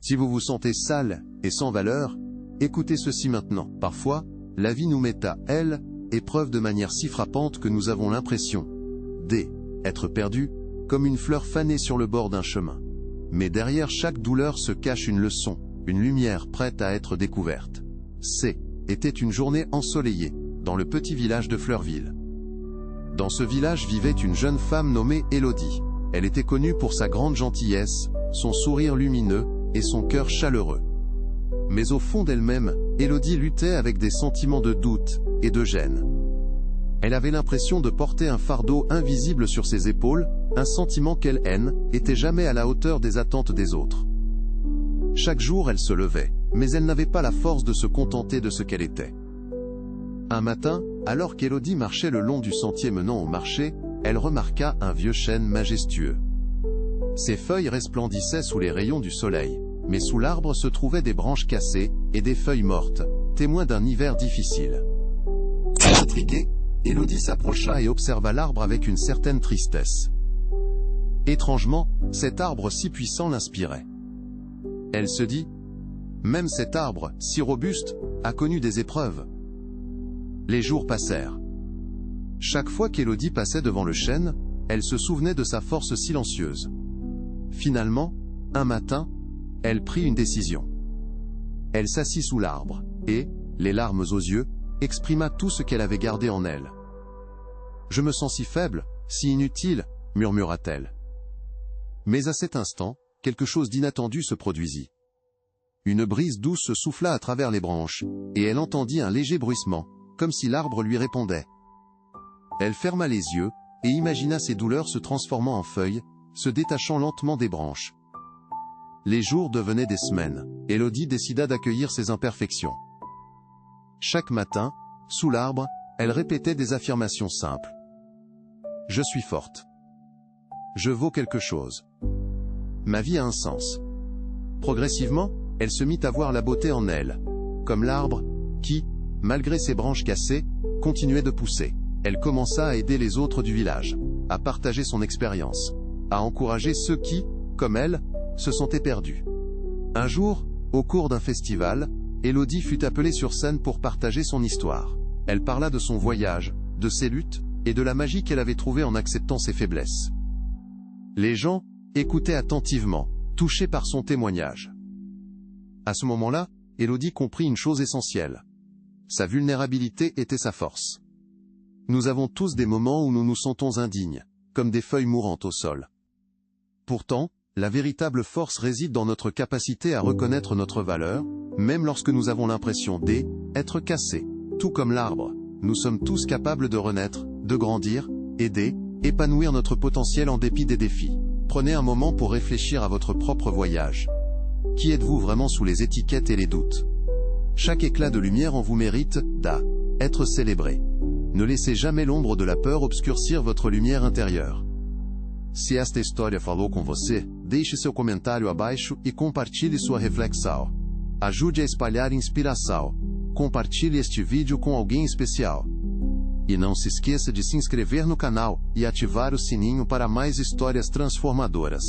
Si vous vous sentez sale et sans valeur, écoutez ceci maintenant. Parfois, la vie nous met à elle, épreuve de manière si frappante que nous avons l'impression d'être perdu, comme une fleur fanée sur le bord d'un chemin. Mais derrière chaque douleur se cache une leçon, une lumière prête à être découverte. Était une journée ensoleillée, dans le petit village de Fleurville. Dans ce village vivait une jeune femme nommée Élodie. Elle était connue pour sa grande gentillesse, son sourire lumineux, et son cœur chaleureux. Mais au fond d'elle-même, Élodie luttait avec des sentiments de doute et de gêne. Elle avait l'impression de porter un fardeau invisible sur ses épaules, un sentiment qu'elle était jamais à la hauteur des attentes des autres. Chaque jour elle se levait, mais elle n'avait pas la force de se contenter de ce qu'elle était. Un matin, alors qu'Élodie marchait le long du sentier menant au marché, elle remarqua un vieux chêne majestueux. Ses feuilles resplendissaient sous les rayons du soleil, mais sous l'arbre se trouvaient des branches cassées et des feuilles mortes, témoins d'un hiver difficile. Intriguée, Élodie s'approcha et observa l'arbre avec une certaine tristesse. Étrangement, cet arbre si puissant l'inspirait. Elle se dit, même cet arbre, si robuste, a connu des épreuves. Les jours passèrent. Chaque fois qu'Élodie passait devant le chêne, elle se souvenait de sa force silencieuse. Finalement, un matin, elle prit une décision. Elle s'assit sous l'arbre, et, les larmes aux yeux, exprima tout ce qu'elle avait gardé en elle. « Je me sens si faible, si inutile, » murmura-t-elle. Mais à cet instant, quelque chose d'inattendu se produisit. Une brise douce se souffla à travers les branches, et elle entendit un léger bruissement, comme si l'arbre lui répondait. Elle ferma les yeux, et imagina ses douleurs se transformant en feuilles, se détachant lentement des branches. Les jours devenaient des semaines. Élodie décida d'accueillir ses imperfections. Chaque matin, sous l'arbre, elle répétait des affirmations simples. « Je suis forte. Je vaux quelque chose. Ma vie a un sens. » Progressivement, elle se mit à voir la beauté en elle, comme l'arbre, qui, malgré ses branches cassées, continuait de pousser. Elle commença à aider les autres du village, à partager son expérience, à encourager ceux qui, comme elle, se sentaient perdus. Un jour, au cours d'un festival, Élodie fut appelée sur scène pour partager son histoire. Elle parla de son voyage, de ses luttes, et de la magie qu'elle avait trouvée en acceptant ses faiblesses. Les gens écoutaient attentivement, touchés par son témoignage. À ce moment-là, Élodie comprit une chose essentielle. Sa vulnérabilité était sa force. Nous avons tous des moments où nous nous sentons indignes, comme des feuilles mourantes au sol. Pourtant, la véritable force réside dans notre capacité à reconnaître notre valeur, même lorsque nous avons l'impression d'être cassés. Tout comme l'arbre, nous sommes tous capables de renaître, de grandir, et d'épanouir notre potentiel en dépit des défis. Prenez un moment pour réfléchir à votre propre voyage. Qui êtes-vous vraiment sous les étiquettes et les doutes? Chaque éclat de lumière en vous mérite d'être célébré. Ne laissez jamais l'ombre de la peur obscurcir votre lumière intérieure. Se esta história falou com você, deixe seu comentário abaixo e compartilhe sua reflexão. Ajude a espalhar inspiração. Compartilhe este vídeo com alguém especial. E não se esqueça de se inscrever no canal e ativar o sininho para mais histórias transformadoras.